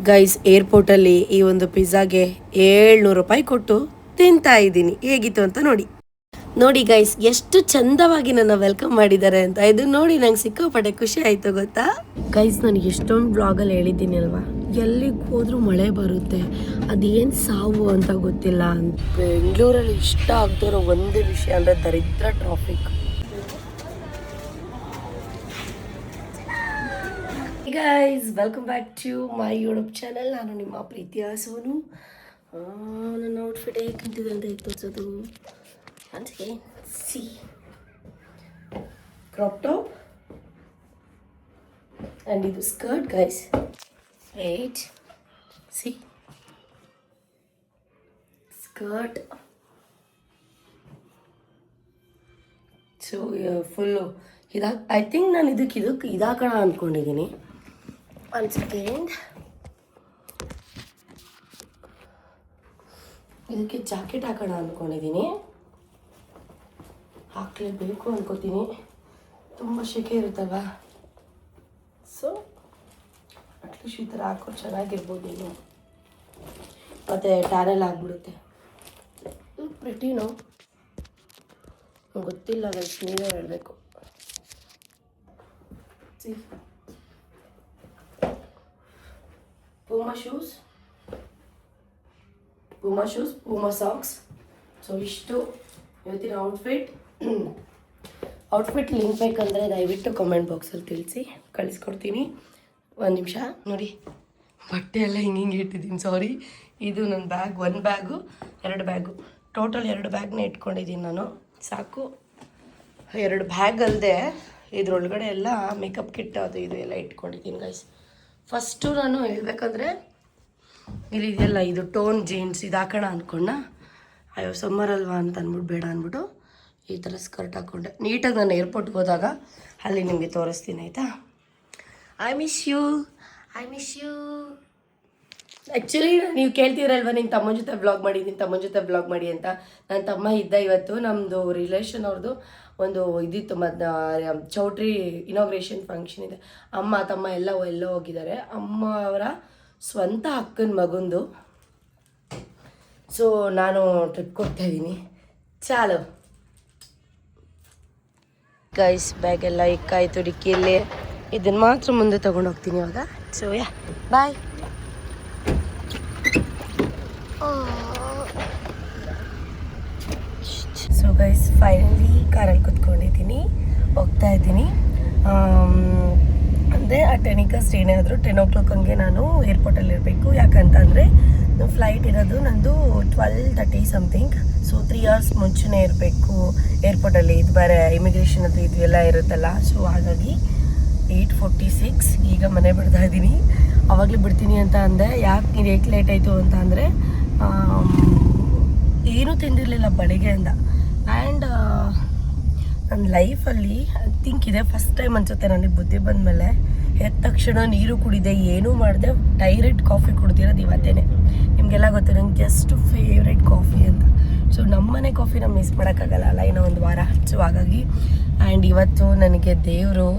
Guys ಏರ್ಪೋರ್ಟಲ್ಲಿ ಈ ಒಂದು ಪಿಜ್ಜಾಗೆ 700 ರೂಪಾಯಿ ಕೊಟ್ಟು ತಿಂತಾ ಇದ್ದೀನಿ. ಹೇಗಿತ್ತು ಅಂತ ನೋಡಿ ಗೈಸ್, ಎಷ್ಟು ಚಂದವಾಗಿ ನನ್ನ ವೆಲ್ಕಮ್ ಮಾಡಿದ್ದಾರೆ ಅಂತ. ಇದು ನೋಡಿ ನಂಗೆ ಸಿಕ್ಕಾಪಟ್ಟೆ ಖುಷಿ ಆಯಿತು ಗೊತ್ತಾ ಗೈಸ್. ನಾನು ಎಷ್ಟೊಂದು ಬ್ಲಾಗಲ್ಲಿ ಹೇಳಿದ್ದೀನಿ ಅಲ್ವಾ, ಎಲ್ಲಿಗೆ ಹೋದ್ರೂ ಮಳೆ ಬರುತ್ತೆ, ಅದೇನು ಸಾವು ಅಂತ ಗೊತ್ತಿಲ್ಲ ಅಂತ. ಬೆಂಗಳೂರಲ್ಲಿ ಇಷ್ಟ ಆಗ್ತಿರೋ ಒಂದೇ ವಿಷಯ ಅಂದರೆ ದರಿದ್ರ traffic. Guys, welcome back to my YouTube channel. ನಾನು ನಿಮ್ಮ ಪ್ರೀತಿಯ ಸೋನು. ನನ್ನ ಔಟ್ಫಿಟ್ ಹೇಗೆ ನಿಂತಿದೆ ಅಂತ ಹೇಗೆ ತೋರಿಸೋದು ಅಂತ ಸಿ ಕ್ರಾಪ್ ಟಾಪ್ ಆ್ಯಂಡ್ ಇದು skirt guys. Right, C skirt. So full I think ನಾನು ಇದಕ್ಕೆ ಇದಾಕೋಣ ಅಂದ್ಕೊಂಡಿದ್ದೀನಿ. ಒನ್ ಸೆಕೆಂಡ್, ಇದಕ್ಕೆ ಜಾಕೆಟ್ ಹಾಕೋಣ ಅಂದ್ಕೊಂಡಿದ್ದೀನಿ. ಹಾಕಲೇಬೇಕು ಅಂದ್ಕೋತೀನಿ, ತುಂಬ ಸೆಕೆ ಇರುತ್ತಲ್ವ. ಸೊ ಅಟ್ಲೀಸ್ಟ್ ಈ ಥರ ಹಾಕೋ ಚೆನ್ನಾಗಿರ್ಬೋದು. ಇನ್ನು ಮತ್ತು ಟ್ಯಾನೆಲ್ ಆಗಿಬಿಡುತ್ತೆ. ಪ್ರಿಟಿನೋ ಗೊತ್ತಿಲ್ಲ ಗೈಸ್, ನೀವೇ ಹೇಳಬೇಕು. Puma shoes, Puma socks. So ಇಷ್ಟು ಇವತ್ತಿನ ಔಟ್ಫಿಟ್ ಲಿಂಕ್ ಬೇಕಂದರೆ ದಯವಿಟ್ಟು ಕಾಮೆಂಟ್ ಬಾಕ್ಸಲ್ಲಿ ತಿಳಿಸಿ, ಕಳಿಸ್ಕೊಡ್ತೀನಿ. ಒಂದು ನಿಮಿಷ ನೋಡಿ, ಬಟ್ಟೆ ಎಲ್ಲ ಹಿಂಗೆ ಇಟ್ಟಿದ್ದೀನಿ. ಸಾರಿ, ಇದು ನನ್ನ ಬ್ಯಾಗ್. ಒಂದು ಬ್ಯಾಗು, 2 ಬ್ಯಾಗು, ಟೋಟಲ್ 2 ಬ್ಯಾಗ್ನ ಇಟ್ಕೊಂಡಿದ್ದೀನಿ ನಾನು. ಸಾಕು. 2 ಬ್ಯಾಗ್ ಅಲ್ಲದೆ ಇದ್ರೊಳಗಡೆ ಎಲ್ಲ ಮೇಕಪ್ ಕಿಟ್ ಅದು ಇದು ಎಲ್ಲ ಇಟ್ಕೊಂಡಿದ್ದೀನಿ ಗೈಸ್. ಫಸ್ಟು ನಾನು ಹೇಳ್ಬೇಕಂದ್ರೆ ಇಲ್ಲಿ ಇದೆಲ್ಲ ಇದು ಟೋನ್ ಜೀನ್ಸ್ ಇದು ಹಾಕೋಣ ಅಂದ್ಕೊಂಡ. ಅಯ್ಯೋ ಸಮ್ಮರ್ ಅಲ್ವಾ ಅಂತ ಅಂದ್ಬಿಟ್ಟು ಬೇಡ ಅಂದ್ಬಿಟ್ಟು ಈ ಥರ ಸ್ಕರ್ಟ್ ಹಾಕ್ಕೊಂಡೆ. ನೀಟಾಗಿ ನಾನು ಏರ್ಪೋರ್ಟ್ಗೆ ಹೋದಾಗ ಅಲ್ಲಿ ನಿಮಗೆ ತೋರಿಸ್ತೀನಿ ಆಯಿತಾ. I miss you. ಆ್ಯಕ್ಚುಲಿ ನೀವು ಕೇಳ್ತೀರಲ್ವ, ನಿನ್ನ ತಮ್ಮನ ಜೊತೆ ವ್ಲಾಗ್ ಮಾಡಿ ಅಂತ. ನನ್ನ ತಮ್ಮ ಇದ್ದ ಇವತ್ತು ನಮ್ಮದು ರಿಲೇಷನ್ ಅವ್ರದ್ದು ಒಂದು ಇದಿತ್ತು, ಚೌಟ್ರಿ ಇನಾಗ್ರೇಷನ್ ಫಂಕ್ಷನ್ ಇದೆ. ಅಮ್ಮ ತಮ್ಮ ಎಲ್ಲೋ ಹೋಗಿದ್ದಾರೆ. ಅಮ್ಮ ಅವರ ಸ್ವಂತ ಅಕ್ಕನ ಮಗಂದು. ಸೊ ನಾನು ಟ್ರಿಪ್ ಕೊಡ್ತಾಯಿದ್ದೀನಿ. ಚಾಲು ಗೈಸ್, ಬ್ಯಾಗೆಲ್ಲ ಇಕ್ಕಾಯಿತು ಡಿಕ್ಕಿಯಲ್ಲಿ. ಇದನ್ನು ಮಾತ್ರ ಮುಂದೆ ತೊಗೊಂಡೋಗ್ತೀನಿ ಇವಾಗ. ಸೊ ಯಾ ಬಾಯ್. ಸೊ ಗೈಸ್, ಫೈನಲಿ ಕಾರಲ್ಲಿ ಕುತ್ಕೊಂಡಿದ್ದೀನಿ, ಹೋಗ್ತಾ ಇದ್ದೀನಿ. ಅಂದರೆ ಆ 10 ಏನಾದರೂ 10 o'clock ಹಂಗೆ ನಾನು ಏರ್ಪೋರ್ಟಲ್ಲಿ ಇರಬೇಕು. ಯಾಕಂತಂದರೆ ಫ್ಲೈಟ್ ಇರೋದು ನಂದು 12:30 ಸಮಥಿಂಗ್. ಸೊ 3 hours ಮುಂಚೆನೇ ಇರಬೇಕು ಏರ್ಪೋರ್ಟಲ್ಲಿ. ಇದು ಬೇರೆ ಇಮಿಗ್ರೇಷನ್ ಅದು ಇದು ಎಲ್ಲ ಇರುತ್ತಲ್ಲ. ಸೊ ಹಾಗಾಗಿ 8:46 ಈಗ ಮನೆ ಬಿಡ್ತಾ ಇದ್ದೀನಿ. ಆವಾಗಲೇ ಬಿಡ್ತೀನಿ ಅಂತ ಅಂದೆ. ಯಾಕೆ ಇದು ಏಕೆ ಲೇಟ್ ಆಯಿತು ಅಂತ ಅಂದರೆ ಏನೂ ತಿಂದಿರಲಿಲ್ಲ ಬೆಳಿಗ್ಗೆಯಿಂದ. ಆ್ಯಂಡ್ ನನ್ನ ಲೈಫಲ್ಲಿ ಐ ಥಿಂಕ್ ಇದೆ ಫಸ್ಟ್ ಟೈಮ್ ಅನಿಸುತ್ತೆ ನನಗೆ ಬುದ್ಧಿ ಬಂದಮೇಲೆ ಎದ್ದ ತಕ್ಷಣ ನೀರು ಕುಡಿದೆ, ಏನೂ ಮಾಡಿದೆ, ಡೈರೆಕ್ಟ್ ಕಾಫಿ ಕುಡ್ದಿರೋದು ಇವತ್ತೇನೆ. ನಿಮಗೆಲ್ಲ ಗೊತ್ತು ನಂಗೆ ಜಸ್ಟ್ ಫೇವ್ರೆಟ್ ಕಾಫಿ ಅಂತ. ಸೊ ನಮ್ಮನೆ ಕಾಫಿನ ಮಿಸ್ ಮಾಡೋಕ್ಕಾಗಲ್ಲ ಅಲ್ಲ, ಇನ್ನೂ ಒಂದು ವಾರ. ಸೊ ಹಾಗಾಗಿ ಆ್ಯಂಡ್ ಇವತ್ತು ನನಗೆ ದೇವರು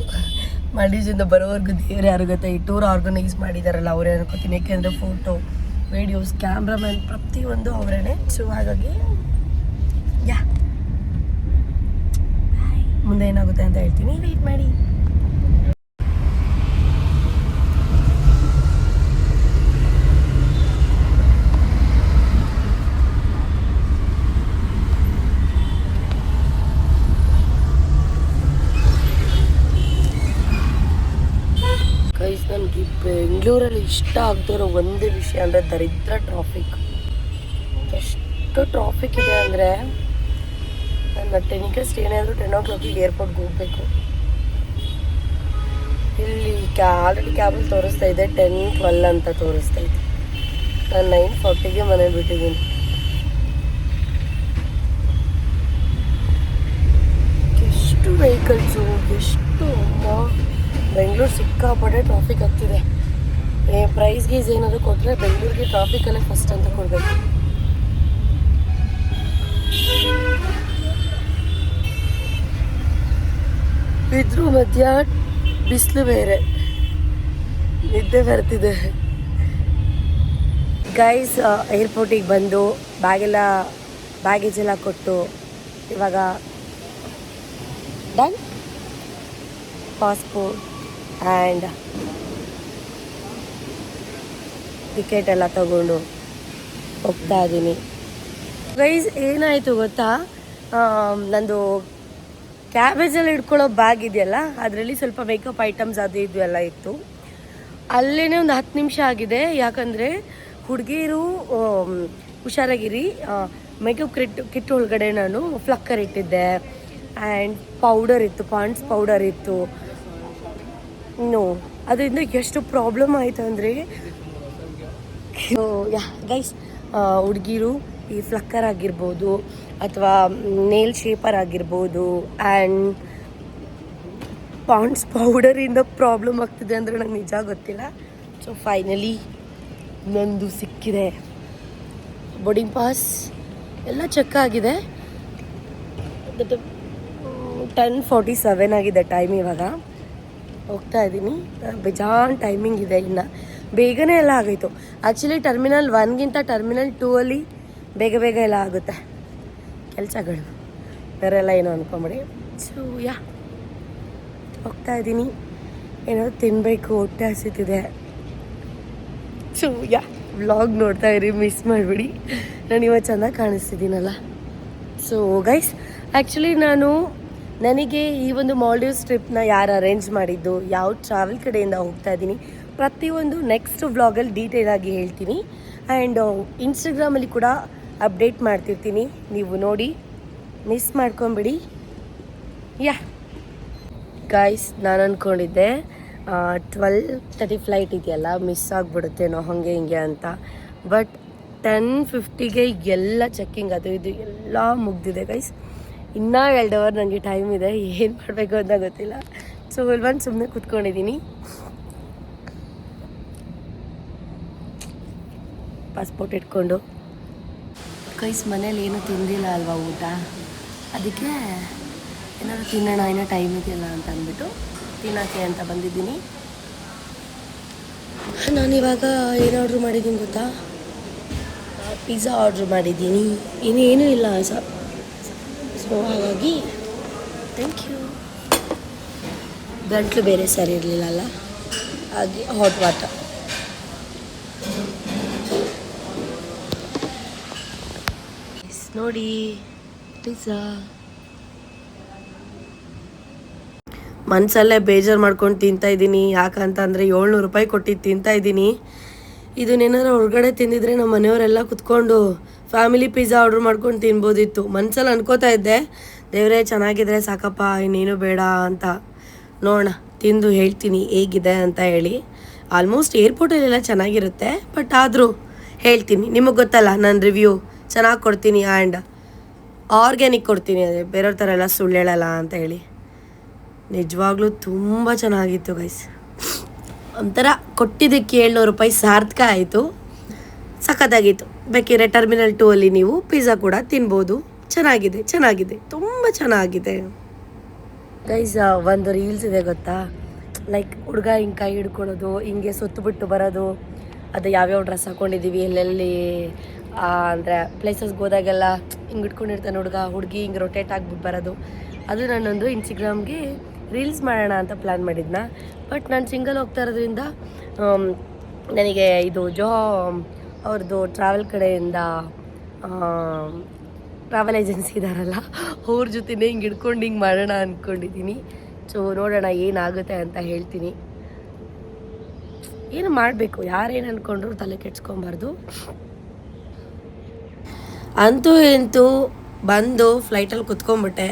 ಮಲ್ಡೀವ್ಸಿಂದ ಬರೋವರೆಗೂ ದೇವ್ರು ಯಾರು ಗೊತ್ತಾ ಈ ಟೂರ್ ಆರ್ಗನೈಸ್ ಮಾಡಿದಾರಲ್ಲ ಅವರೇ ಅನ್ಕೋತೀನಿ. ಯಾಕೆಂದರೆ ಫೋಟೋ ವಿಡಿಯೋಸ್ ಕ್ಯಾಮ್ರಾಮನ್ ಪ್ರತಿಯೊಂದು ಅವರೇನೆ. ಸೊ ಹಾಗಾಗಿ ಯಾ ಮುಂದೆ ಏನಾಗುತ್ತೆ ಅಂತ ಹೇಳ್ತೀನಿ, ವೆಯ್ಟ್ ಮಾಡಿ. ಗೈಸ್, ನನಗೆ ಬೆಂಗಳೂರಲ್ಲಿ ಇಷ್ಟ ಆಗ್ತಿರೋ ಒಂದೇ ವಿಷಯ ಅಂದರೆ ದರಿದ್ರ ಟ್ರಾಫಿಕ್. ಎಷ್ಟು ಟ್ರಾಫಿಕ್ ಇದೆ ಅಂದರೆ ನನ್ನ 10 ಏನಾದರೂ 10 o'clock ಏರ್ಪೋರ್ಟ್ಗೆ ಹೋಗಬೇಕು. ಇಲ್ಲಿ ಆಲ್ರೆಡಿ ಕ್ಯಾಬಲ್ಲಿ ತೋರಿಸ್ತಾ ಇದೆ 10:12 ಅಂತ ತೋರಿಸ್ತಾ ಇದೆ. ನಾನು 9:40ಗೆ ಮನೆ ಬಿಟ್ಟಿದ್ದೀನಿ. ಎಷ್ಟು ವೆಹಿಕಲ್ಸು, ಎಷ್ಟು ಬೆಂಗಳೂರು ಸಿಕ್ಕಾಪಟ್ಟೆ ಟ್ರಾಫಿಕ್ ಆಗ್ತಿದೆ. ಪ್ರೈಸ್ ಗೀಸ್ ಏನಾದರೂ ಕೊಟ್ಟರೆ ಬೆಂಗಳೂರಿಗೆ ಟ್ರಾಫಿಕಲ್ಲೇ ಫಸ್ಟ್ ಅಂತ ಕೊಡಬೇಕು. ಇದ್ರೂ ಮಧ್ಯ ಬಿಸಿಲು ಬೇರೆ, ನಿದ್ದೆ ಬರ್ತಿದೆ. ಗೈಸ್ ಏರ್ಪೋರ್ಟಿಗೆ ಬಂದು ಬ್ಯಾಗೇಜ್ ಎಲ್ಲ ಕೊಟ್ಟು ಇವಾಗ ಡನ್. ಪಾಸ್ಪೋರ್ಟ್ ಆ್ಯಂಡ್ ಟಿಕೆಟ್ ಎಲ್ಲ ತಗೊಂಡು ಹೋಗ್ತಾ ಇದ್ದೀನಿ. ಗೈಸ್ ಏನಾಯಿತು ಗೊತ್ತಾ, ನಂದು ಕ್ಯಾಬೇಜಲ್ಲಿ ಇಟ್ಕೊಳ್ಳೋ ಬ್ಯಾಗ್ ಇದೆಯಲ್ಲ, ಅದರಲ್ಲಿ ಸ್ವಲ್ಪ ಮೇಕಪ್ ಐಟಮ್ಸ್ ಅದು ಇದು ಎಲ್ಲ ಇತ್ತು. ಅಲ್ಲೇ ಒಂದು 10 ನಿಮಿಷ ಆಗಿದೆ. ಯಾಕಂದರೆ ಹುಡುಗಿರು ಹುಷಾರಾಗಿರಿ, ಮೇಕಪ್ ಕಿಟ್ ಒಳಗಡೆ ನಾನು ಫ್ಲಕ್ಕರ್ ಇಟ್ಟಿದ್ದೆ ಆ್ಯಂಡ್ ಪೌಡರ್ ಇತ್ತು, ಪಾಂಡ್ಸ್ ಪೌಡರ್ ಇತ್ತು. ಅದರಿಂದ ಎಷ್ಟು ಪ್ರಾಬ್ಲಮ್ ಆಯಿತು ಅಂದರೆ, ಗೈಸ್ ಹುಡುಗಿರು ಈ ಫ್ಲಕ್ಕರ್ ಆಗಿರ್ಬೋದು ಅಥವಾ ನೇಲ್ ಶೇಪರ್ ಆಗಿರ್ಬೋದು ಆ್ಯಂಡ್ ಪಾಂಡ್ಸ್ ಪೌಡರಿಂದ ಪ್ರಾಬ್ಲಮ್ ಆಗ್ತಿದೆ ಅಂದರೆ ನಂಗೆ ನಿಜ ಗೊತ್ತಿಲ್ಲ. ಸೊ ಫೈನಲಿ ನಂದು ಸಿಕ್ಕಿದೆ. ಬೋರ್ಡಿಂಗ್ ಪಾಸ್ ಎಲ್ಲ ಚೆಕ್ ಆಗಿದೆ. 10:47 ಆಗಿದೆ ಟೈಮ್. ಇವಾಗ ಹೋಗ್ತಾ ಇದ್ದೀನಿ. ಬೇಜಾನ್ ಟೈಮಿಂಗ್ ಇದೆ, ಇನ್ನು ಬೇಗನೆ ಎಲ್ಲ ಆಗೋಯ್ತು. ಆ್ಯಕ್ಚುಲಿ ಟರ್ಮಿನಲ್ 1ಗಿಂತ ಟರ್ಮಿನಲ್ 2ಅಲ್ಲಿ ಬೇಗ ಎಲ್ಲ ಆಗುತ್ತೆ ಕೆಲಸಗಳು, ಬೇರೆ ಎಲ್ಲ ಏನೋ ಅಂದ್ಕೊಂಬಿಡಿ. ಸೊ ಹೋಗ್ತಾ ಇದ್ದೀನಿ. ಏನಾದ್ರು ತಿನ್ನಬೇಕು, ಹೊಟ್ಟೆ ಹಸಿತಿದೆ. ಸೊ ವ್ಲಾಗ್ ನೋಡ್ತಾ ಇರಿ, ಮಿಸ್ ಮಾಡಿಬಿಡಿ. ನಾನು ಇವತ್ತು ಚೆನ್ನಾಗಿ ಕಾಣಿಸ್ತಿದ್ದೀನಲ್ಲ. ಸೊ ಗೈಸ್ ಆ್ಯಕ್ಚುಲಿ ನನಗೆ ಈ ಒಂದು ಮಾಲ್ಡೀವ್ಸ್ ಟ್ರಿಪ್ನ ಯಾರು ಅರೇಂಜ್ ಮಾಡಿದ್ದು, ಯಾವ ಟ್ರಾವೆಲ್ ಕಡೆಯಿಂದ ಹೋಗ್ತಾ ಇದ್ದೀನಿ, ಪ್ರತಿಯೊಂದು ನೆಕ್ಸ್ಟ್ ವ್ಲಾಗಲ್ಲಿ ಡೀಟೇಲಾಗಿ ಹೇಳ್ತೀನಿ. ಆ್ಯಂಡ್ ಇನ್ಸ್ಟಾಗ್ರಾಮಲ್ಲಿ ಕೂಡ ಅಪ್ಡೇಟ್ ಮಾಡ್ತಿರ್ತೀನಿ, ನೀವು ನೋಡಿ ಮಿಸ್ ಮಾಡ್ಕೊಂಬಿಡಿ. ಗೈಸ್ ನಾನು ಅಂದ್ಕೊಂಡಿದ್ದೆ 12:30 ಫ್ಲೈಟ್ ಇದೆಯಲ್ಲ, ಮಿಸ್ ಆಗಿಬಿಡುತ್ತೇನೋ ಹಾಗೆ ಹಿಂಗೆ ಅಂತ. ಬಟ್ 10:50ಗೆ ಎಲ್ಲ ಚೆಕ್ಕಿಂಗ್ ಅದು ಇದು ಎಲ್ಲ ಮುಗ್ದಿದೆ ಗೈಸ್. ಇನ್ನೂ 2 ಅವರ್ ನನಗೆ ಟೈಮ್ ಇದೆ, ಏನು ಮಾಡಬೇಕು ಅಂತ ಗೊತ್ತಿಲ್ಲ. ಸೊ ಇಲ್ಲಿ ಬಂದು ಸುಮ್ಮನೆ ಕೂತ್ಕೊಂಡಿದ್ದೀನಿ. ಪಾಸ್ಪೋರ್ಟ್ ಇಟ್ಕೊಂಡು. ಗೈಸ್ ಮನೇಲಿ ಏನೂ ತಿಂದಿಲ್ಲ ಅಲ್ವಾ ಊಟ, ಅದಕ್ಕೆ ಏನಾದ್ರು ತಿನ್ನೋಣ, ಏನೋ ಟೈಮ್ ಇದೆಯಲ್ಲ ಅಂತ ಅಂದ್ಬಿಟ್ಟು ತಿನ್ನೋಕ್ಕೆ ಅಂತ ಬಂದಿದ್ದೀನಿ. ನಾನಿವಾಗ ಏನು ಆರ್ಡ್ರ್ ಮಾಡಿದ್ದೀನಿ ಗೊತ್ತಾ, ಪಿಜ್ಜಾ ಆರ್ಡ್ರ್ ಮಾಡಿದ್ದೀನಿ. ಇನ್ನೇನೂ ಇಲ್ಲ ಸೊ ಹಾಗಾಗಿ ಥ್ಯಾಂಕ್ ಯು. ಗಂಟ್ಲು ಬೇರೆ ಸರಿ ಇರಲಿಲ್ಲಲ್ಲ, ಹಾಗೆ ಹಾಟ್ ವಾಟರ್. ನೋಡಿ ಪಿಜ್ಜಾ. ಮನಸಲ್ಲೇ ಬೇಜಾರು ಮಾಡ್ಕೊಂಡು ತಿಂತಾಯಿದ್ದೀನಿ. ಯಾಕಂತಂದರೆ 700 ರೂಪಾಯಿ ಕೊಟ್ಟಿದ್ದು ತಿಂತಾಯಿದ್ದೀನಿ. ಇದನ್ನೇನಾರು ಹೊರಗಡೆ ತಿಂದಿದ್ರೆ ನಮ್ಮ ಮನೆಯವರೆಲ್ಲ ಕುತ್ಕೊಂಡು ಫ್ಯಾಮಿಲಿ ಪಿಜ್ಜಾ ಆರ್ಡ್ರ್ ಮಾಡ್ಕೊಂಡು ತಿನ್ಬೋದಿತ್ತು. ಮನಸಲ್ಲಿ ಅನ್ಕೋತಾ ಇದ್ದೆ, ದೇವರೇ ಚೆನ್ನಾಗಿದ್ರೆ ಸಾಕಪ್ಪ, ಇನ್ನೇನು ಬೇಡ ಅಂತ. ನೋಡೋಣ, ತಿಂದು ಹೇಳ್ತೀನಿ ಹೇಗಿದೆ ಅಂತ ಹೇಳಿ. ಆಲ್ಮೋಸ್ಟ್ ಏರ್ಪೋರ್ಟಲ್ಲೆಲ್ಲ ಚೆನ್ನಾಗಿರುತ್ತೆ, ಬಟ್ ಆದರೂ ಹೇಳ್ತೀನಿ. ನಿಮಗೆ ಗೊತ್ತಲ್ಲ, ನಾನು ರಿವ್ಯೂ ಚೆನ್ನಾಗಿ ಕೊಡ್ತೀನಿ ಆ್ಯಂಡ್ ಆರ್ಗ್ಯಾನಿಕ್ ಕೊಡ್ತೀನಿ, ಅದೇ ಬೇರೆಯವ್ರ ಥರ ಎಲ್ಲ ಸುಳ್ಳು ಹೇಳಲ್ಲ ಅಂತ ಹೇಳಿ. ನಿಜವಾಗ್ಲೂ ತುಂಬ ಚೆನ್ನಾಗಿತ್ತು ಗೈಸ್. ಒಂಥರ ಕೊಟ್ಟಿದ್ದಕ್ಕೆ 700 ರೂಪಾಯಿ ಸಾರ್ಥಕ ಆಯಿತು, ಸಖತ್ತಾಗಿತ್ತು. ಬೇಕಿದ್ರೆ ಟರ್ಮಿನಲ್ 2ಅಲ್ಲಿ ನೀವು ಪಿಜ್ಜಾ ಕೂಡ ತಿನ್ಬೋದು. ಚೆನ್ನಾಗಿದೆ, ತುಂಬ ಚೆನ್ನಾಗಿದೆ ಗೈಸ್. ಒಂದು ರೀಲ್ಸ್ ಇದೆ ಗೊತ್ತಾ, ಲೈಕ್ ಹುಡುಗ ಹಿಂಗೆ ಕೈ ಹಿಡ್ಕೊಳ್ಳೋದು, ಹಿಂಗೆ ಸುತ್ತಬಿಟ್ಟು ಬರೋದು, ಅದು ಯಾವ್ಯಾವ ಡ್ರೆಸ್ ಹಾಕ್ಕೊಂಡಿದ್ದೀವಿ, ಎಲ್ಲೆಲ್ಲಿ ಅಂದರೆ ಪ್ಲೇಸಸ್ಗೆ ಹೋದಾಗೆಲ್ಲ ಹಿಂಗೆ ಇಟ್ಕೊಂಡಿರ್ತಾನೆ ಹುಡುಗಿ ಹಿಂಗೆ ರೊಟೇಟ್ ಆಗಿಬಿಟ್ಟು ಬರೋದು. ಅದು ನಾನೊಂದು ಇನ್ಸ್ಟಾಗ್ರಾಮ್ಗೆ ರೀಲ್ಸ್ ಮಾಡೋಣ ಅಂತ ಪ್ಲ್ಯಾನ್ ಮಾಡಿದ್ನ. ಬಟ್ ನಾನು ಸಿಂಗಲ್ ಹೋಗ್ತಾ ಇರೋದ್ರಿಂದ ನನಗೆ ಇದು ಅವ್ರದ್ದು ಟ್ರಾವೆಲ್ ಕಡೆಯಿಂದ ಟ್ರಾವೆಲ್ ಏಜೆನ್ಸಿ ಇದ್ದಾರಲ್ಲ, ಅವ್ರ ಜೊತೆನೇ ಹಿಂಗೆ ಹಿಡ್ಕೊಂಡು ಹಿಂಗೆ ಮಾಡೋಣ ಅಂದ್ಕೊಂಡಿದ್ದೀನಿ. ಸೊ ನೋಡೋಣ ಏನಾಗುತ್ತೆ ಅಂತ ಹೇಳ್ತೀನಿ. ಏನು ಮಾಡಬೇಕು, ಯಾರೇನು ಅಂದ್ಕೊಂಡ್ರು ತಲೆ ಕೆಡ್ಸ್ಕೊಬಾರ್ದು. ಅಂತೂ ಎಂತೂ ಬಂದು ಫ್ಲೈಟಲ್ಲಿ ಕುತ್ಕೊಂಡ್ಬಿಟ್ಟೆ.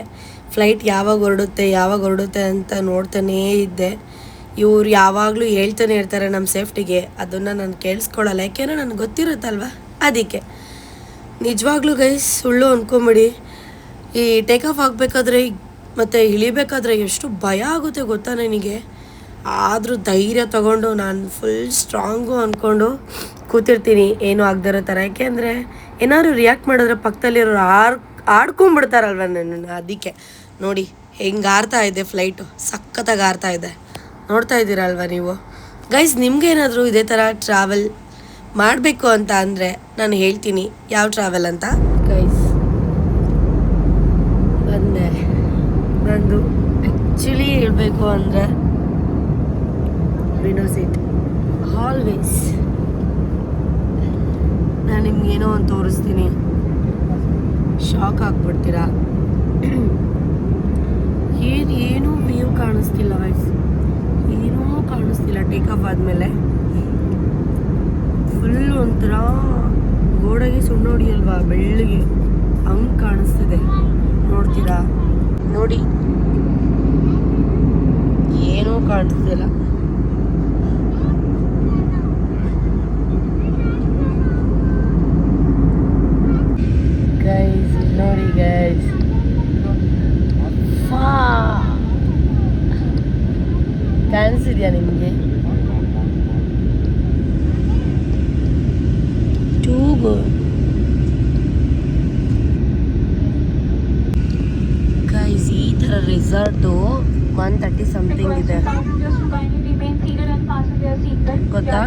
ಫ್ಲೈಟ್ ಯಾವಾಗ ಹೊರಡುತ್ತೆ ಅಂತ ನೋಡ್ತಾನೇ ಇದ್ದೆ. ಇವ್ರು ಯಾವಾಗಲೂ ಹೇಳ್ತಾನೆ ಇರ್ತಾರೆ ನಮ್ಮ ಸೇಫ್ಟಿಗೆ, ಅದನ್ನು ನಾನು ಕೇಳಿಸ್ಕೊಳ್ಳಲ್ಲ, ಯಾಕೆಂದರೆ ನನಗೆ ಗೊತ್ತಿರುತ್ತಲ್ವ ಅದಕ್ಕೆ. ನಿಜವಾಗ್ಲೂ ಗೈಸ್ ಸುಳ್ಳು ಅಂದ್ಕೊಂಬಿಡಿ, ಈ ಟೇಕ್ ಆಫ್ ಆಗಬೇಕಾದ್ರೆ ಮತ್ತು ಇಳಿಬೇಕಾದ್ರೆ ಎಷ್ಟು ಭಯ ಆಗುತ್ತೆ ಗೊತ್ತಾ ನನಗೆ. ಆದರೂ ಧೈರ್ಯ ತಗೊಂಡು ನಾನು ಫುಲ್ ಸ್ಟ್ರಾಂಗು ಅಂದ್ಕೊಂಡು ಕೂತಿರ್ತೀನಿ, ಏನೂ ಆಗದಿರೋ ಥರ. ಯಾಕೆಂದರೆ ಏನಾದ್ರು ರಿಯಾಕ್ಟ್ ಮಾಡಿದ್ರೆ ಪಕ್ಕದಲ್ಲಿರೋರು ಆಡ್ಕೊಂಬಿಡ್ತಾರಲ್ವ ನನ್ನನ್ನು. ಅದಕ್ಕೆ ನೋಡಿ ಹೆಂಗೆ ಆರ್ತಾ ಇದೆ ಫ್ಲೈಟು, ಸಖತ್ತಾಗಿ ಆರ್ತಾ ಇದೆ, ನೋಡ್ತಾ ಇದ್ದೀರಲ್ವ ನೀವು ಗೈಸ್. ನಿಮಗೇನಾದರೂ ಇದೇ ಥರ ಟ್ರಾವೆಲ್ ಮಾಡಬೇಕು ಅಂತ ಅಂದರೆ ನಾನು ಹೇಳ್ತೀನಿ ಯಾವ ಟ್ರಾವೆಲ್ ಅಂತ. ಗೈಸ್ ಬಂದೆ. ಬಂದು ಆ್ಯಕ್ಚುಲಿ ಹೇಳಬೇಕು ಅಂದರೆ ವಿಂಡೋ ಸೀಟ್ ಆಲ್ವೇಸ್. ನಾನು ನಿಮ್ಗೇನೋ ಒಂದು ತೋರಿಸ್ತೀನಿ, ಶಾಕ್ ಆಗ್ಬಿಡ್ತೀರಾ. ಏನೂ ವ್ಯೂ ಕಾಣಿಸ್ತಿಲ್ಲ ಗೈಸ್, ಏನೂ ಕಾಣಿಸ್ತಿಲ್ಲ. ಟೇಕಪ್ ಆದಮೇಲೆ ಫುಲ್ ಒಂಥರ ಗೋಡೆಗೆ ಸುಣ್ಣ ಹೊಡಿಯಲ್ವಾ ಬೆಳ್ಳಗೆ ಹಂಗೆ ಕಾಣಿಸ್ತಿದೆ. ನೋಡ್ತೀರಾ? ನೋಡಿ, ಏನೂ ಕಾಣಿಸ್ತಿಲ್ಲ. ಗೈಸ್ ನೋಡಿ ಗೈಸ್, ಕಾಣಿಸಿದ್ಯಾ ನಿಮಗೆ? ಟೂಗು ಗೈಸ್, ಈ ಥರ ರಿಸಾರ್ಟು 130 ಸಮಥಿಂಗ್ ಇದೆ ಗೊತ್ತಾ?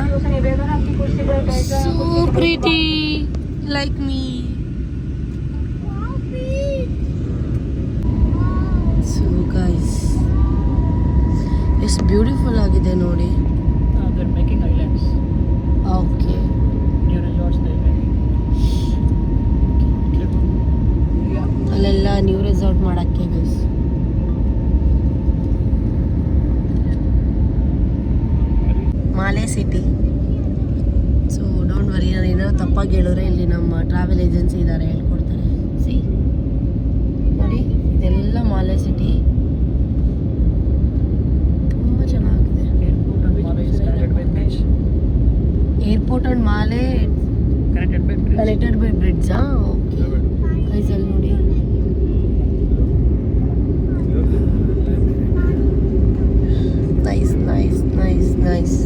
So pretty like me. So guys, ಎಷ್ಟು ಬ್ಯೂಟಿಫುಲ್ ಆಗಿದೆ ನೋಡಿ. ಓಕೆ, ಅಲ್ಲೆಲ್ಲ ನ್ಯೂ ರೆಸಾರ್ಟ್ ಮಾಡೋಕ್ಕೆ ಗೈಸ್. ಮಾಲೆ ಸಿಟಿ. ಸೊ ಡೋಂಟ್ ವರಿ, ನಾನು ಏನಾದ್ರು ತಪ್ಪಾಗಿ ಹೇಳಿದ್ರೆ ಇಲ್ಲಿ ನಮ್ಮ ಟ್ರಾವೆಲ್ ಏಜೆನ್ಸಿ ಇದ್ದಾರೆ, ಹೇಳ್ಕೊಡ್ತಾರೆ. ಸಿ ನೋಡಿ, ಇದೆಲ್ಲ ಮಾಲೆ ಸಿಟಿ. ತುಂಬ ಚೆನ್ನಾಗಿದೆ. ಏರ್ಪೋರ್ಟ್ ಅಂಡ್ ಮಾಲೆ ಕನೆಕ್ಟೆಡ್ ಬೈ ಬ್ರಿಡ್ಜಾ? ಓಕೆ ಗೈಸ್, ಅಲ್ಲಿ ನೋಡಿ. Nice nice nice nice.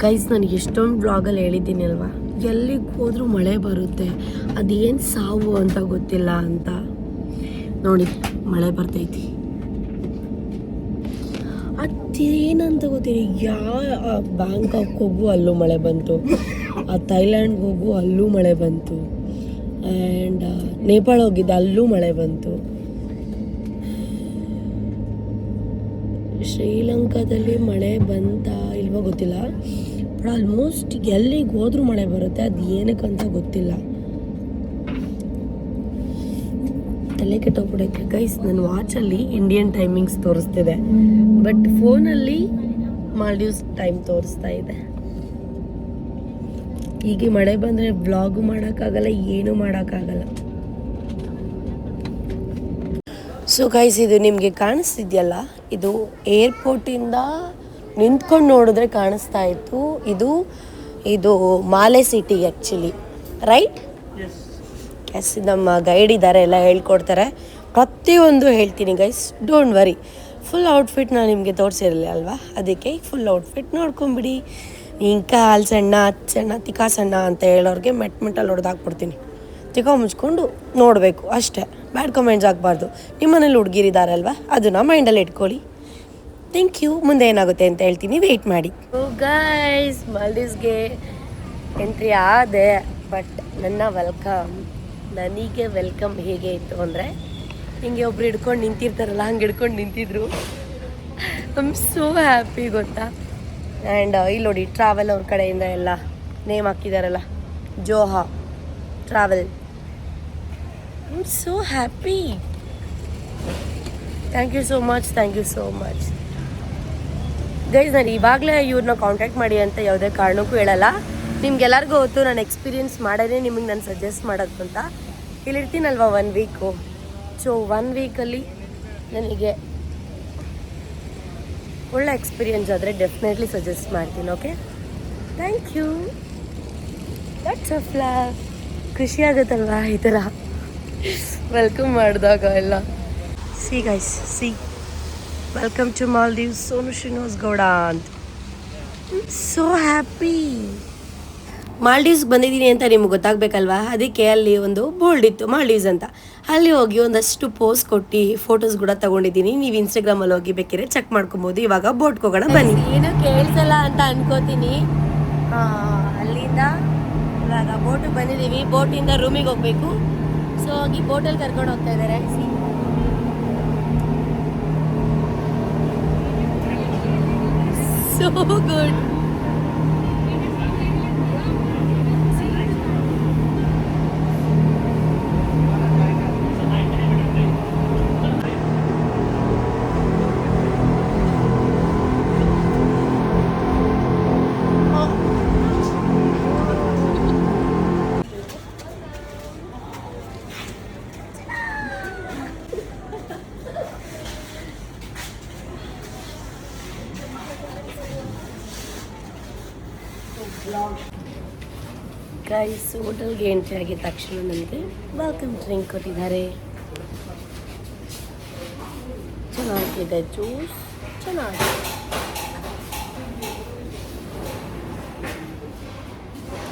Guys, ನಾನು ಎಷ್ಟೊಂದು ಬ್ಲಾಗಲ್ಲಿ ಹೇಳಿದ್ದೀನಿ ಅಲ್ವಾ, ಎಲ್ಲಿಗೆ ಹೋದ್ರೂ ಮಳೆ ಬರುತ್ತೆ, ಅದೇನು ಸಾವು ಅಂತ ಗೊತ್ತಿಲ್ಲ ಅಂತ. ನೋಡಿ, ಮಳೆ ಬರ್ತೈತಿ. ಅದೇನಂತ ಗೊತ್ತಿಲ್ಲ. ಬ್ಯಾಂಕಾಕ್ ಹೋಗು ಅಲ್ಲೂ ಮಳೆ ಬಂತು, ಥೈಲ್ಯಾಂಡ್ಗೆ ಹೋಗು ಅಲ್ಲೂ ಮಳೆ ಬಂತು, ಆ್ಯಂಡ್ ನೇಪಾಳ ಹೋಗಿದ್ದೆ ಅಲ್ಲೂ ಮಳೆ ಬಂತು, ಶ್ರೀಲಂಕಾದಲ್ಲಿ ಮಳೆ ಬಂತ ಇಲ್ವೋ ಗೊತ್ತಿಲ್ಲ. ಬಟ್ ಆಲ್ಮೋಸ್ಟ್ ಎಲ್ಲಿಗೆ ಹೋದ್ರೂ ಮಳೆ ಬರುತ್ತೆ, ಅದು ಏನಕ್ಕಂತ ಗೊತ್ತಿಲ್ಲ. ತಲೆ ಕೆಟ್ಟೋಗ್ಬಿಡಕ್ಕೆ ಗೈಸ್. ನನ್ನ ವಾಚಲ್ಲಿ ಇಂಡಿಯನ್ ಟೈಮಿಂಗ್ಸ್ ತೋರಿಸ್ತಿದೆ, ಬಟ್ ಫೋನಲ್ಲಿ ಮಾಲ್ಡೀವ್ಸ್ ಟೈಮ್ ತೋರಿಸ್ತಾ ಇದೆ. ಹೀಗೆ ಮಳೆ ಬಂದರೆ ವ್ಲಾಗು ಮಾಡೋಕ್ಕಾಗಲ್ಲ, ಏನೂ ಮಾಡೋಕ್ಕಾಗಲ್ಲ. ಸೊ ಗೈಸ್, ಇದು ನಿಮಗೆ ಕಾಣಿಸ್ತಿದೆಯಲ್ಲ, ಇದು ಏರ್ಪೋರ್ಟಿಂದ ನಿಂತ್ಕೊಂಡು ನೋಡಿದ್ರೆ ಕಾಣಿಸ್ತಾ ಇತ್ತು. ಇದು ಮಾಲೆ ಸಿಟಿ ಆ್ಯಕ್ಚುಲಿ, ರೈಟ್? ಎಸ್, ನಮ್ಮ ಗೈಡ್ ಇದ್ದಾರೆ, ಎಲ್ಲ ಹೇಳ್ಕೊಡ್ತಾರೆ. ಪ್ರತಿಯೊಂದು ಹೇಳ್ತೀನಿ guys, don't worry. Full outfit ನಾನು ನಿಮಗೆ ತೋರಿಸಿರಲಿಲ್ಲ ಅಲ್ವಾ, ಅದಕ್ಕೆ ಫುಲ್ ಔಟ್ಫಿಟ್ ನೋಡ್ಕೊಂಬಿಡಿ. ಇಂಕ ಹಾಲು ಸಣ್ಣ, ಹತ್ತು ಸಣ್ಣ, ತಿಕ್ಕ ಸಣ್ಣ ಅಂತ ಹೇಳೋರಿಗೆ ಮೆಟ್ಟಲ್ಲಿ ಹೊಡೆದಾಕ್ಬಿಡ್ತೀನಿ. ತಿಕ್ಕ ಮುಚ್ಕೊಂಡು ನೋಡಬೇಕು ಅಷ್ಟೇ, ಬ್ಯಾಡ್ ಕಮೆಂಟ್ಸ್ ಆಗಬಾರ್ದು. ನಿಮ್ಮನೇಲಿ ಹುಡುಗಿರಿದಾರಲ್ವ, ಅದನ್ನ ಮೈಂಡಲ್ಲಿ ಇಟ್ಕೊಳ್ಳಿ. Thank you. ಮುಂದೆ ಏನಾಗುತ್ತೆ ಅಂತ ಹೇಳ್ತೀನಿ, ವೆಯ್ಟ್ ಮಾಡಿ. ಗೈಸ್, ಮಾಲ್ಡೀವ್ಸ್ಗೆ ಎಂಟ್ರಿ ಆದೆ, ಬಟ್ ನನ್ನ ನನಗೆ ವೆಲ್ಕಮ್ ಹೇಗೆ ಇತ್ತು ಅಂದರೆ, ಹಿಂಗೆ ಒಬ್ರು ಹಿಡ್ಕೊಂಡು ನಿಂತಿರ್ತಾರಲ್ಲ, ಹಂಗೆ ಹಿಡ್ಕೊಂಡು ನಿಂತಿದ್ರು. ಐ ಆಮ್ ಸೋ ಹ್ಯಾಪಿ ಗೊತ್ತಾ. ಆ್ಯಂಡ್ ಇಲ್ಲಿ ನೋಡಿ, ಟ್ರಾವೆಲ್ ಅವ್ರ ಕಡೆಯಿಂದ ಎಲ್ಲ ನೇಮ್ ಹಾಕಿದಾರಲ್ಲ, ಜೋಹಾ travel. I am so happy. Thank you so much guys. ನಾನು ಇವಾಗಲೇ ಇವ್ರನ್ನ ಕಾಂಟ್ಯಾಕ್ಟ್ ಮಾಡಿ ಅಂತ ಯಾವುದೇ ಕಾರಣಕ್ಕೂ ಹೇಳಲ್ಲ. ನಿಮ್ಗೆಲ್ಲರಿಗೂ ಗೊತ್ತು, ನಾನು ಎಕ್ಸ್ಪೀರಿಯೆನ್ಸ್ ಮಾಡೋದೇ ನಿಮಗೆ ನಾನು ಸಜೆಸ್ಟ್ ಮಾಡೋದು ಅಂತ. ಇಲ್ಲಿರ್ತೀನಲ್ವ 1 ವೀಕು, ಸೊ 1 ವೀಕಲ್ಲಿ ನನಗೆ ಒಳ್ಳೆ ಎಕ್ಸ್ಪೀರಿಯೆನ್ಸ್ ಆದರೆ ಡೆಫಿನೆಟ್ಲಿ ಸಜೆಸ್ಟ್ ಮಾಡ್ತೀನಿ. Okay, thank you. That's a flag. ಖುಷಿ ಆಗುತ್ತಲ್ವಾ ಈ ಥರ ವೆಲ್ಕಮ್ ಮಾಡಿದಾಗ ಎಲ್ಲ. See guys see welcome to Maldives Sonu Srinivas Gowda ಅಂತ ಸೋ ಹ್ಯಾಪಿ. ಮಾಲ್ಡೀವ್ಸ್ಗೆ ಬಂದಿದ್ದೀನಿ ಅಂತ ನಿಮ್ಗೆ ಗೊತ್ತಾಗಬೇಕಲ್ವಾ, ಅದಕ್ಕೆ ಅಲ್ಲಿ ಒಂದು ಬೋರ್ಡ್ ಇತ್ತು ಮಾಲ್ಡೀವ್ಸ್ ಅಂತ. ಅಲ್ಲಿ ಹೋಗಿ ಒಂದಷ್ಟು ಪೋಸ್ ಕೊಟ್ಟು ಫೋಟೋಸ್ ಕೂಡ ತೊಗೊಂಡಿದ್ದೀನಿ. ನೀವು ಇನ್ಸ್ಟಾಗ್ರಾಮಲ್ಲಿ ಹೋಗಿ ಬೇಕಿದ್ರೆ ಚೆಕ್ ಮಾಡ್ಕೊಬೋದು. ಇವಾಗ ಬೋಟ್ಗೆ ಹೋಗೋಣ ಬನ್ನಿ. ಏನು ಕೇಳಿಸಲ್ಲ ಅಂತ ಅನ್ಕೋತೀನಿ. ಅಲ್ಲಿಂದ ಇವಾಗ ಬೋಟಿಗೆ ಬಂದಿದ್ದೀವಿ. ಬೋಟಿಂದ ರೂಮಿಗೆ ಹೋಗಬೇಕು. ಸೊ ಹೋಗಿ ಬೋಟಲ್ಲಿ ಕರ್ಕೊಂಡು ಹೋಗ್ತಾ ಇದ್ದಾರೆ. So good. ಗೈಸ್ ಹೋಟೆಲ್ಗೆ ಎಂಟ್ರಿ ಆಗಿದ ತಕ್ಷಣ ನನಗೆ ವೆಲ್ಕಮ್ ಡ್ರಿಂಕ್ ಕೊಟ್ಟಿದ್ದಾರೆ. ಚೆನ್ನಾಗಿದೆ ಜ್ಯೂಸ್, ಚೆನ್ನಾಗಿದೆ.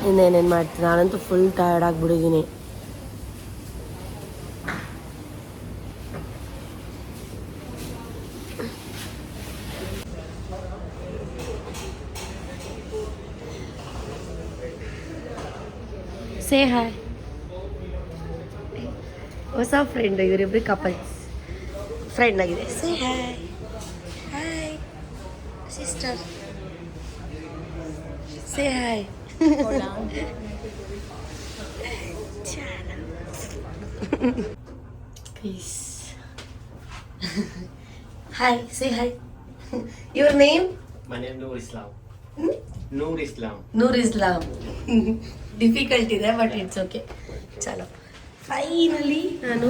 ಇನ್ನೇನೇನು ಮಾಡ್ತೀನಿ, ನಾನಂತೂ ಫುಲ್ ಟಯರ್ಡ್ ಆಗಿಬಿಟ್ಟಿದ್ದೀನಿ. Say hi. ಹೊಸ ಫ್ರೆಂಡ್, ಇವರಿಬ್ರು ಕಪಲ್ಸ್ ಫ್ರೆಂಡ್ ಆಗಿದೆ. Say hi. Hi sister, say hi. Peace. Hi, say hi. Your name? My name Noor Islam. Noor Islam. Noor Islam. Difficult ಇದೆ ಬಟ್ ಇಟ್ಸ್ ಓಕೆ. ಚಲೋ ಫೈನಲಿ ನಾನು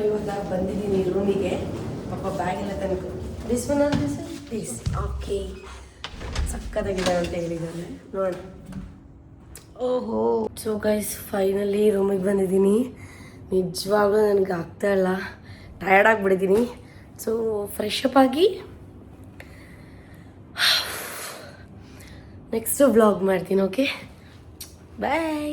ಇವಾಗ ಬಂದಿದ್ದೀನಿ ರೂಮಿಗೆ. ಪಾಪ ಬ್ಯಾಗ್ ಎಲ್ಲ ತನಕ this one or this okay. ಸಕ್ಕತ್ತಾಗಿದೆ ಅಂತ ಹೇಳಿದ್ದಾರೆ, ನೋಡೋಣ. ಓಹೋ. ಸೊ ಗೈಸ್ ಫೈನಲಿ ರೂಮಿಗೆ ಬಂದಿದ್ದೀನಿ. ನಿಜವಾಗ್ಲೂ ನನಗೆ ಆಗ್ತಾ ಇಲ್ಲ, ಟಯರ್ಡ್ ಆಗಿಬಿಟ್ಟಿದ್ದೀನಿ. ಸೊ ಫ್ರೆಶ್ ಅಪ್ ಆಗಿ ನೆಕ್ಸ್ಟ್ ವ್ಲಾಗ್ ಮಾಡ್ತೀನಿ. ಓಕೆ ಬಾಯ್.